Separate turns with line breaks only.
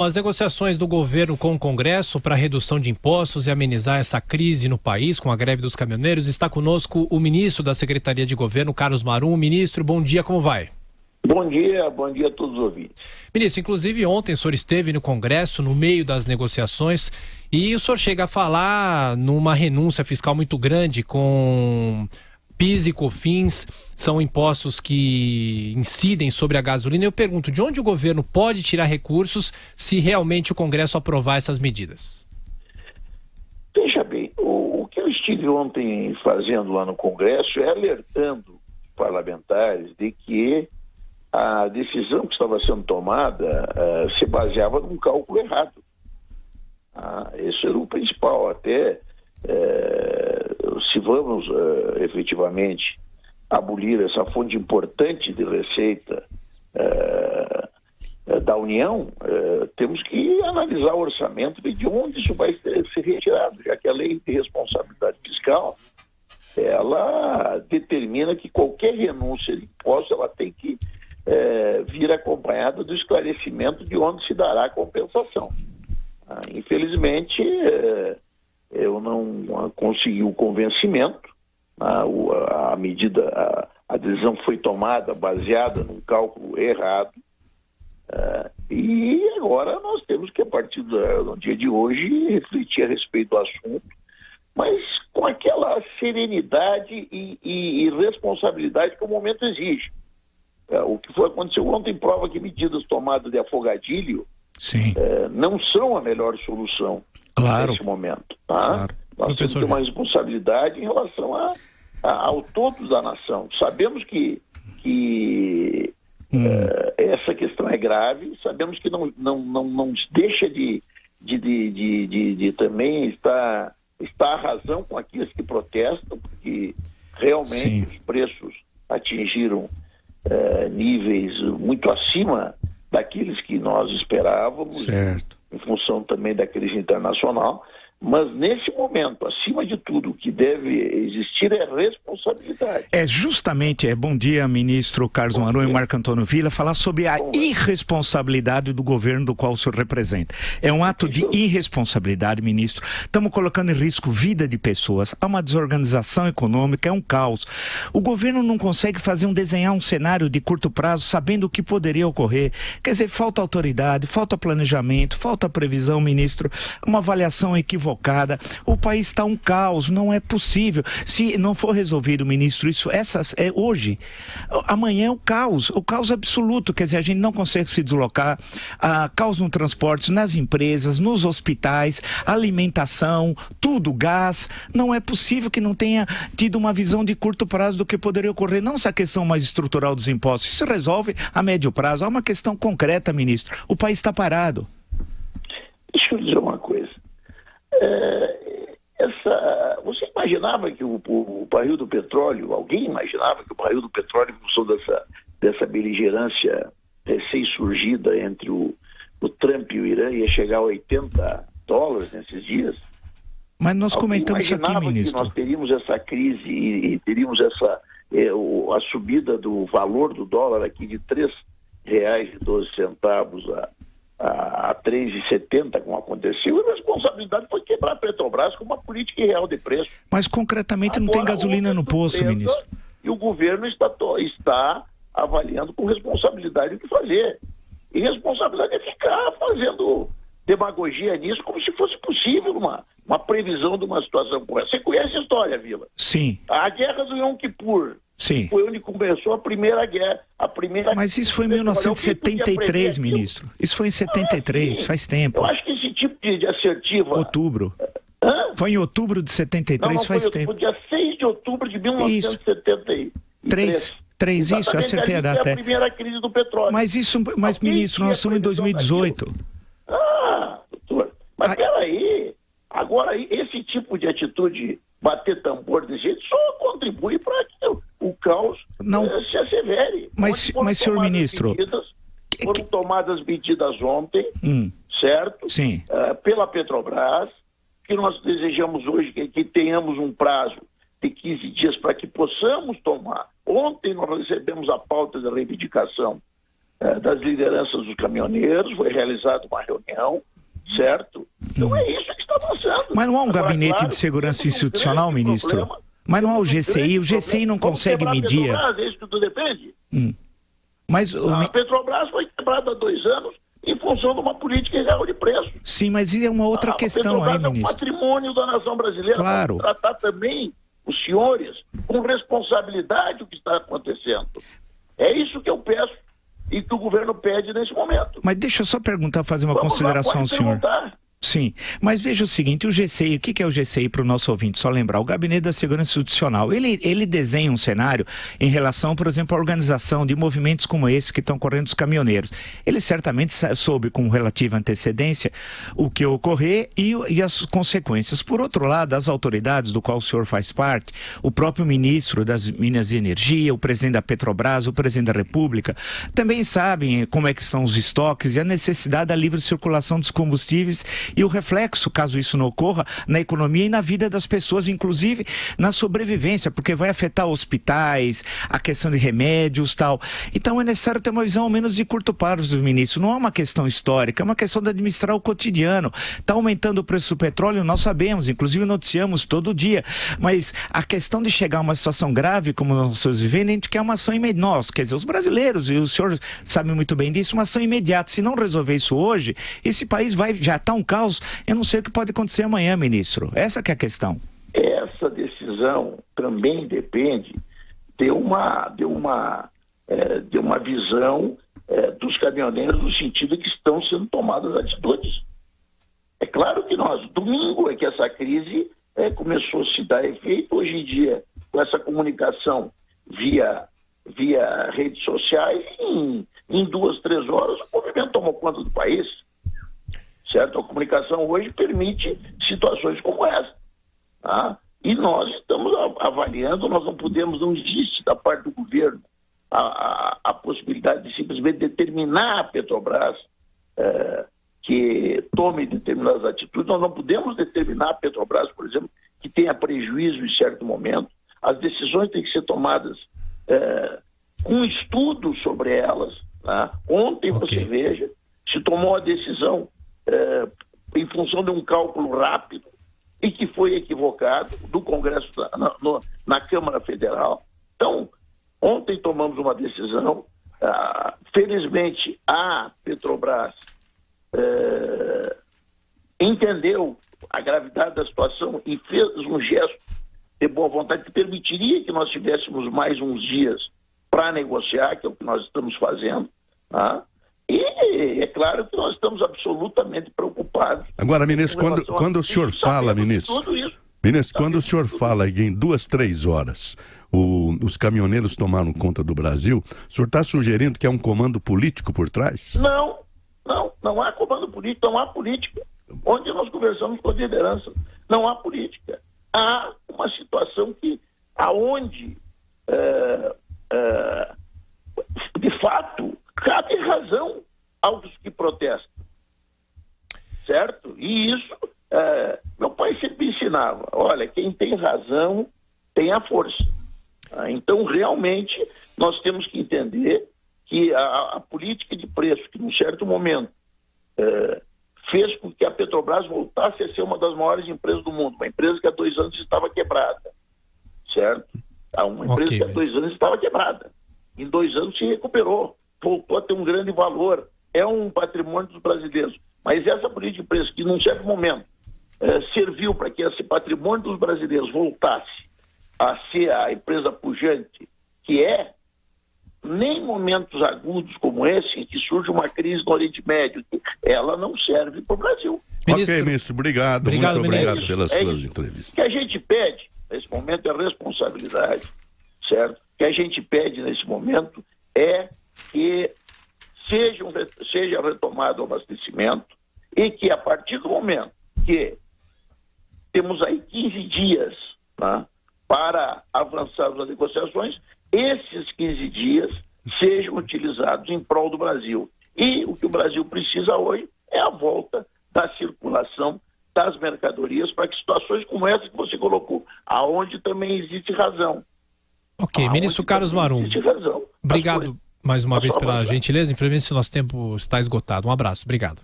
As negociações do governo com o Congresso para redução de impostos e amenizar essa crise no país com a greve dos caminhoneiros. Está conosco o ministro da Secretaria de Governo, Carlos Marum. Ministro, bom dia, como vai?
Bom dia a todos os ouvintes.
Ministro, inclusive ontem o senhor esteve no Congresso, no meio das negociações, e o senhor chega a falar numa renúncia fiscal muito grande com PIS e COFINS, são impostos que incidem sobre a gasolina. Eu pergunto, de onde o governo pode tirar recursos se realmente o Congresso aprovar essas medidas?
Veja bem, o que eu estive ontem fazendo lá no Congresso é alertando os parlamentares de que a decisão que estava sendo tomada se baseava num cálculo errado. Esse era o principal. Até se vamos efetivamente abolir essa fonte importante de receita da União, temos que analisar o orçamento e de onde isso vai ser retirado, já que a lei de responsabilidade fiscal ela determina que qualquer renúncia de imposto ela tem que vir acompanhada do esclarecimento de onde se dará a compensação. Infelizmente, eu não consegui o convencimento. A medida, a decisão foi tomada baseada num cálculo errado. E agora nós temos que, a partir do dia de hoje, refletir a respeito do assunto, mas com aquela serenidade e responsabilidade que o momento exige. O que aconteceu ontem prova que medidas tomadas de afogadilho não são a melhor solução nesse momento.
Claro.
Nós temos que ter uma responsabilidade em relação ao todo da nação. Sabemos que essa questão é grave, sabemos que não deixa de também estar a razão com aqueles que protestam, porque realmente os preços atingiram níveis muito acima daqueles que nós esperávamos, em função também da crise internacional. Mas, nesse momento, acima de tudo, o que deve existir é responsabilidade.
Bom dia, ministro Carlos Marum e Marco Antônio Villa, falar sobre a irresponsabilidade do governo do qual o senhor representa. É um ato de irresponsabilidade, ministro. Estamos colocando em risco vida de pessoas, há uma desorganização econômica, é um caos. O governo não consegue desenhar um cenário de curto prazo sabendo o que poderia ocorrer. Quer dizer, falta autoridade, falta planejamento, falta previsão, ministro, uma avaliação equivocada. O país está um caos, não é possível. Se não for resolvido, ministro, isso hoje, amanhã é o caos absoluto. Quer dizer, a gente não consegue se deslocar, caos no transporte, nas empresas, nos hospitais, alimentação, tudo, gás. Não é possível que não tenha tido uma visão de curto prazo do que poderia ocorrer. Não essa questão mais estrutural dos impostos, isso resolve a médio prazo. Há uma questão concreta, ministro. O país está parado.
Deixa eu dizer uma coisa. Você imaginava que o barril do petróleo, alguém imaginava que o barril do petróleo, em função dessa beligerância recém-surgida entre o Trump e o Irã, ia chegar a $80 nesses dias?
Mas nós comentamos isso aqui, ministro.
Que nós teríamos essa crise e teríamos a subida do valor do dólar aqui de R$3,12 a 3,70, como aconteceu, e a responsabilidade foi quebrar a Petrobras com uma política irreal de preço.
Mas concretamente agora, não tem gasolina no poço, ministro.
E o governo está avaliando com responsabilidade o que fazer. E responsabilidade é ficar fazendo demagogia nisso como se fosse possível uma previsão de uma situação como essa. Você conhece a história, Vila?
Sim.
A guerra do Yom Kippur.
Sim.
Foi onde começou a primeira guerra.
Mas isso foi em 1973, ministro. Isso foi em 73, faz tempo.
Eu acho que esse tipo de assertiva...
Outubro. Foi em outubro de 73, faz tempo.
Foi dia 6 de outubro de 1973.
Isso, eu acertei a data.
Foi a primeira crise do petróleo.
Mas ministro, nós estamos em 2018.
Doutor, mas peraí. Agora, esse tipo de atitude, bater tambor desse jeito, só contribui para que o caos se assevere.
Mas senhor ministro...
Foram tomadas medidas ontem, certo?
Sim.
Pela Petrobras, que nós desejamos hoje que tenhamos um prazo de 15 dias para que possamos tomar. Ontem nós recebemos a pauta da reivindicação das lideranças dos caminhoneiros, foi realizada uma reunião, certo? Então é isso que está avançando.
Mas não há um
Agora,
gabinete
claro,
de segurança
temos
institucional, ministro?
problema.
Mas não há o
Temos
GCI, o GCI
problema.
não consegue
Vamos quebrar
medir.
A Petrobras, é isso que tudo depende.
Mas
A Petrobras foi quebrada há 2 anos em função de uma política irreal de preço.
sim, mas é uma outra questão aí,
A Petrobras é um
ministro.
patrimônio da nação brasileira.
Claro.
Vamos tratar também os senhores com responsabilidade o que está acontecendo. É isso que eu peço e que o governo pede nesse momento.
Mas deixa eu só perguntar, fazer uma
Vamos lá,
consideração ao
pode
senhor.
perguntar.
Sim, mas veja o seguinte, o GCI, o que é o GCI para o nosso ouvinte? Só lembrar, o Gabinete da Segurança Institucional, ele desenha um cenário em relação, por exemplo, à organização de movimentos como esse que estão correndo os caminhoneiros. Ele certamente soube com relativa antecedência o que ocorrer e as consequências. Por outro lado, as autoridades do qual o senhor faz parte, o próprio ministro das Minas e Energia, o presidente da Petrobras, o presidente da República, também sabem como é que estão os estoques e a necessidade da livre circulação dos combustíveis e o reflexo, caso isso não ocorra, na economia e na vida das pessoas, inclusive na sobrevivência, porque vai afetar hospitais, a questão de remédios e tal. Então é necessário ter uma visão ao menos de curto prazo, ministro. Não é uma questão histórica, é uma questão de administrar o cotidiano. Está aumentando o preço do petróleo, nós sabemos, inclusive noticiamos todo dia, mas a questão de chegar a uma situação grave como nós estamos vivendo, a gente quer uma ação imediata. Nós, quer dizer, os brasileiros, e o senhor sabe muito bem disso, uma ação imediata. Se não resolver isso hoje, esse país já está um caos. Eu não sei o que pode acontecer amanhã, ministro. Essa que é a questão.
Essa decisão também depende de uma visão dos caminhoneiros no sentido de que estão sendo tomadas atitudes. É claro que domingo é que essa crise começou a se dar efeito. Hoje em dia, com essa comunicação via redes sociais, em 2, 3 horas o movimento tomou conta do país. Certo? A comunicação hoje permite situações como essa. Tá? E nós estamos avaliando, não existe da parte do governo a possibilidade de simplesmente determinar a Petrobras que tome determinadas atitudes. Nós não podemos determinar a Petrobras, por exemplo, que tenha prejuízo em certo momento. As decisões têm que ser tomadas com estudo sobre elas. Tá? Ontem, você veja, se tomou a decisão em função de um cálculo rápido e que foi equivocado do Congresso na Câmara Federal. Então, ontem tomamos uma decisão. Felizmente, a Petrobras entendeu a gravidade da situação e fez um gesto de boa vontade que permitiria que nós tivéssemos mais uns dias para negociar, que é o que nós estamos fazendo, tá? E é claro que nós estamos absolutamente preocupados.
Agora, ministro, quando o senhor fala, ministro, quando o senhor fala em 2, 3 horas, os caminhoneiros tomaram conta do Brasil, o senhor está sugerindo que é um comando político por trás?
Não há comando político, não há política. Onde nós conversamos com a liderança, não há política. Há uma situação aonde, de fato, cabe razão aos que protestam, certo? E isso, meu pai sempre ensinava, olha, quem tem razão tem a força. Então, realmente, nós temos que entender que a política de preço, que num certo momento fez com que a Petrobras voltasse a ser uma das maiores empresas do mundo, uma empresa que há 2 anos estava quebrada, certo? Uma empresa que há 2 anos estava quebrada. Em 2 anos se recuperou, voltou a ter um grande valor, é um patrimônio dos brasileiros. Mas essa política de preço, que num certo momento serviu para que esse patrimônio dos brasileiros voltasse a ser a empresa pujante que nem em momentos agudos como esse, em que surge uma crise no Oriente Médio, ela não serve para o Brasil.
Ministro, ok, ministro, obrigado muito obrigado pelas suas entrevistas.
O que a gente pede nesse momento é responsabilidade, certo? O que a gente pede nesse momento é que seja retomado o abastecimento e que, a partir do momento que temos aí 15 dias, tá, para avançar nas negociações, esses 15 dias sejam utilizados em prol do Brasil. E o que o Brasil precisa hoje é a volta da circulação das mercadorias para que situações como essa que você colocou, aonde também existe razão.
Ok, ministro Carlos Marum.
Existe razão.
Obrigado. mais uma vez pela gentileza. Infelizmente, nosso tempo está esgotado. Um abraço. Obrigado.